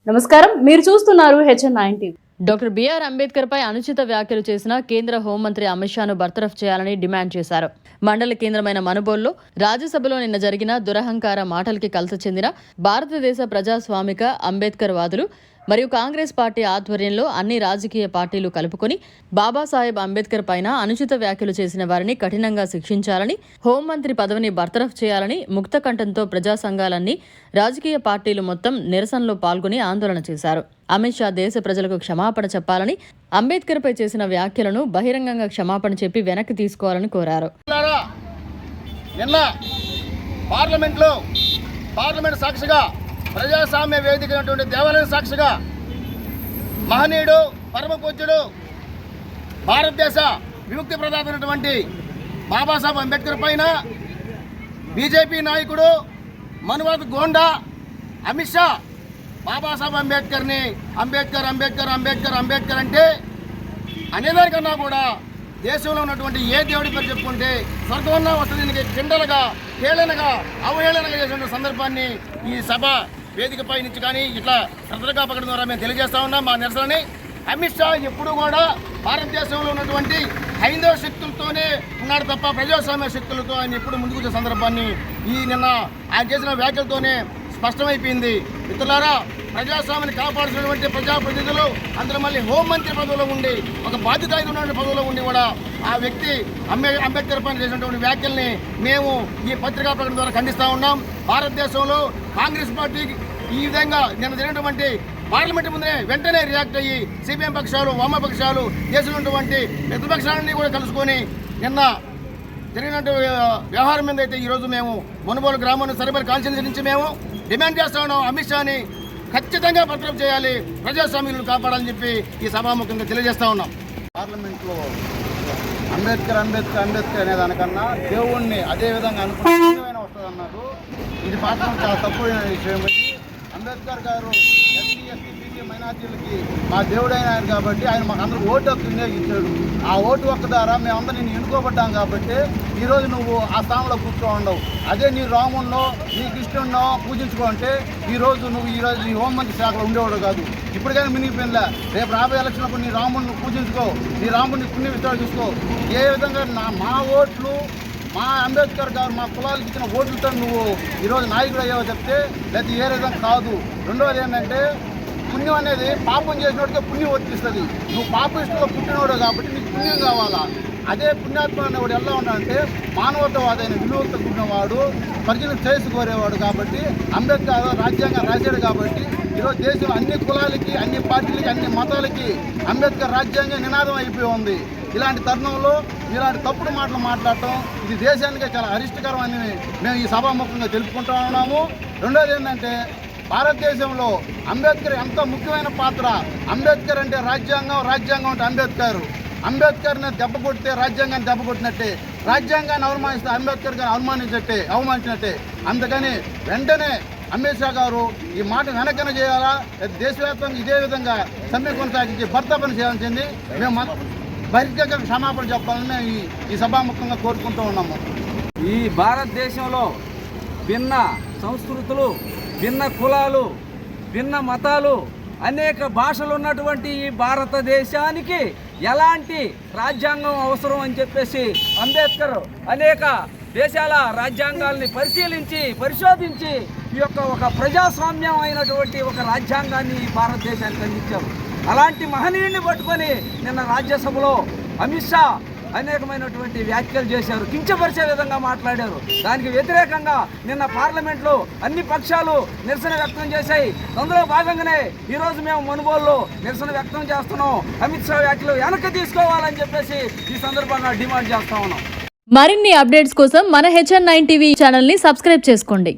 నమస్కారం, మీరు చూస్తున్నారు HN9 TV. Doctor B R Ambedkar పై అనుచిత వ్యాఖ్యలు చేసిన కేంద్ర హోంమంత్రి అమిత్ షాను బర్తరఫ్ చేయాలని డిమాండ్ చేశారు. మండల కేంద్రమైన మనుబోల్లో రాజ్యసభలో నిన్న జరిగిన దురహంకార మాటలకి కలత చెందిన భారతదేశ ప్రజాస్వామిక అంబేద్కర్ వాదులు మరియు కాంగ్రెస్ పార్టీ ఆధ్వర్యంలో అన్ని రాజకీయ పార్టీలు కలుపుకొని బాబాసాహెబ్ అంబేద్కర్ పైన అనుచిత వ్యాఖ్యలు చేసిన వారిని కఠినంగా శిక్షించాలని, హోంమంత్రి పదవిని బర్తరఫ్ చేయాలని ముక్త కంఠంతో ప్రజా సంఘాలన్నీ రాజకీయ పార్టీలు మొత్తం నిరసనలో పాల్గొని ఆందోళన చేశారు. అమిత్ షా దేశ ప్రజలకు క్షమాపణ చెప్పాలని, అంబేద్కర్ పై చేసిన వ్యాఖ్యలను బహిరంగంగా క్షమాపణ చెప్పి వెనక్కి తీసుకోవాలని కోరారు. పార్లమెంట్ సాక్షిగా ప్రజాస్వామ్య వేదిక దేవాలయ సాక్షిగా మహనీయుడు, పరమ పూజ్యుడు, భారతదేశ విముక్తి ప్రదాతైనటువంటి బాబాసాహెబ్ అంబేద్కర్ పైన బీజేపీ నాయకుడు మనువాద్ గోండా అమిత్ షా బాబాసాహెబ్ అంబేద్కర్ని అంబేద్కర్ అంబేద్కర్ అంబేద్కర్ అంబేద్కర్ అంటే అనేదానికన్నా కూడా దేశంలో ఉన్నటువంటి ఏ దేవుడి పేరు చెప్పుకుంటే స్వర్గవన్న వసతికి కిండలుగా, హేళనగా, అవహేళనగా చేసిన సందర్భాన్ని ఈ సభ వేదికపై నుంచి కానీ ఇట్లా శ్రద్ధగా పక్కడం ద్వారా మేము తెలియజేస్తా ఉన్నాం మా నిరసనని. అమిత్ షా ఎప్పుడు కూడా భారతదేశంలో ఉన్నటువంటి హైందవ శక్తులతోనే ఉన్నాడు తప్ప ప్రజాస్వామ్య శక్తులతో ఆయన ఎప్పుడు ముందుకు వచ్చే సందర్భాన్ని నిన్న ఆయన చేసిన వ్యాఖ్యలతోనే స్పష్టమైపోయింది. మిత్రులారా, ప్రజాస్వామ్యాన్ని కాపాడుతున్నటువంటి ప్రజాప్రతినిధులు అందరూ మళ్ళీ హోంమంత్రి పదవిలో ఉండి, ఒక బాధ్యతాయుతమైన పదవిలో ఉండి కూడా ఆ వ్యక్తి అంబేద్కర్ పైన చేసినటువంటి వ్యాఖ్యల్ని మేము ఈ పత్రికా ప్రకటన ద్వారా ఖండిస్తూ ఉన్నాం. భారతదేశంలో కాంగ్రెస్ పార్టీ ఈ విధంగా నిన్న జరిగినటువంటి పార్లమెంట్ ముందే వెంటనే రియాక్ట్ అయ్యి సిపిఎం పక్షాలు, వామపక్షాలు, దేశంలో ఉన్నటువంటి ప్రతిపక్షాలన్నీ కూడా కలుసుకొని నిన్న జరిగినటువంటి వ్యవహారం మీద అయితే ఈరోజు మేము మునుగోలు గ్రామాన్ని సరిపరి కాన్స్టిట్యూన్సీ నుంచి మేము డిమాండ్ చేస్తా ఉన్నాం. అమిత్ షాని ఖచ్చితంగా బర్తరఫ్ చేయాలి, ప్రజాస్వామ్యాలను కాపాడాలని చెప్పి ఈ సభాముఖంగా తెలియజేస్తా ఉన్నాం. పార్లమెంట్లో అంబేద్కర్ అంబేద్కర్ అంబేద్కర్ అనే దానికన్నా దేవుణ్ణి అదే విధంగా అనుకున్న వస్తుంది అన్నారు. ఇది మాత్రం చాలా తప్పుడైన విషయం. అంబేద్కర్ గారు ఎస్సీ, ఎస్టీ, బీసీ మైనార్టీలకి మా దేవుడైన ఆయన కాబట్టి ఆయన మాకు అందరూ ఓటు హక్కు వినియోగించాడు. ఆ ఓటు హక్కు ద్వారా మేమందరం నేను ఎన్నుకోబడ్డాం కాబట్టి ఈరోజు నువ్వు ఆ స్థానంలో కూర్చో ఉండవు. అదే నీ రామున్నో, నీ కృష్ణున్నో పూజించుకుంటే ఈరోజు నువ్వు ఈ హోంమంత్రి శాఖలో ఉండేవాడు కాదు. ఇప్పటికైనా మినిగిపోయిందా? రేపు రాబోయే ఎలక్షన్లకు నీ రాముడిని పూజించుకో, నీ రాముడిని పుణ్య విత్తనాలు చూసుకో. ఏ విధంగా మా ఓట్లు, మా అంబేద్కర్ గారు మా కులాలకు ఇచ్చిన ఓట్లతో నువ్వు ఈరోజు నాయకుడు అయ్యావో చెప్తే లేదా ఏ విధంగా కాదు. రెండవది ఏంటంటే పుణ్యం అనేది పాపం చేసినోడికే పుణ్యం వర్తిస్తుంది. నువ్వు పాపిష్టంలో పుట్టినవాడు కాబట్టి నీకు పుణ్యం కావాలా. అదే పుణ్యాత్మ అనేవాడు ఎలా ఉన్నాడంటే మానవతావాదైన విలువలతో కూడినవాడు, ప్రజలను చేసుకోరేవాడు కాబట్టి అంబేద్కర్ రాజ్యాంగం రాశాడు కాబట్టి ఈరోజు దేశంలో అన్ని కులాలకి, అన్ని పార్టీలకి, అన్ని మతాలకి అంబేద్కర్ రాజ్యాంగం నినాదం అయిపోయి ఉంది. ఇలాంటి తరుణంలో ఇలాంటి తప్పుడు మాటలు మాట్లాడటం ఇది దేశానికే చాలా అరిష్టకరం అని మేము ఈ సభాముఖంగా తెలుపుకుంటూ ఉన్నాము. రెండోది ఏంటంటే భారతదేశంలో అంబేద్కర్ ఎంత ముఖ్యమైన పాత్ర. అంబేద్కర్ అంటే రాజ్యాంగం, రాజ్యాంగం అంటే అంబేద్కర్ని దెబ్బ కొడితే రాజ్యాంగాన్ని దెబ్బ కొట్టినట్టే, రాజ్యాంగాన్ని అవమానిస్తే అంబేద్కర్ గారిని అవమానించినట్టే. అందుకని వెంటనే అమిత్ షా గారు ఈ మాట వెనకన చేయాలా, దేశవ్యాప్తంగా ఇదే విధంగా సమ్మె కొనసాగించి భర్తపని చేయాల్సింది మేము బహిర్గతంగా క్షమాపణ చెప్పాలని మేము ఈ సభాముఖంగా కోరుకుంటూ ఉన్నాము. ఈ భారతదేశంలో భిన్న సంస్కృతులు, భిన్న కులాలు, భిన్న మతాలు, అనేక భాషలు ఉన్నటువంటి ఈ భారతదేశానికి ఎలాంటి రాజ్యాంగం అవసరం అని చెప్పేసి అంబేద్కర్ అనేక దేశాల రాజ్యాంగాల్ని పరిశోధించి ఈ యొక్క ఒక ప్రజాస్వామ్యం అయినటువంటి ఒక రాజ్యాంగాన్ని భారతదేశానికి అందించారు. అలాంటి మహనీయుడిని పట్టుకొని నిన్న రాజ్యసభలో అమిత్ షా అనేకమైనటువంటి వ్యాఖ్యలు చేశారు, కించపరిచే విధంగా మాట్లాడారు. దానికి వ్యతిరేకంగా నిన్న పార్లమెంట్లో అన్ని పక్షాలు నిరసన వ్యక్తం చేశాయి. అందులో భాగంగానే ఈరోజు మేము మునుగోలులో నిరసన వ్యక్తం చేస్తున్నాం. అమిత్ షా వ్యాఖ్యలు వెనక్కి తీసుకోవాలని చెప్పేసి ఈ సందర్భంగా డిమాండ్ చేస్తా ఉన్నాం. మరిన్ని అప్డేట్స్ కోసం మన HN9 టీవీ ఛానల్ని సబ్స్క్రైబ్ చేసుకోండి.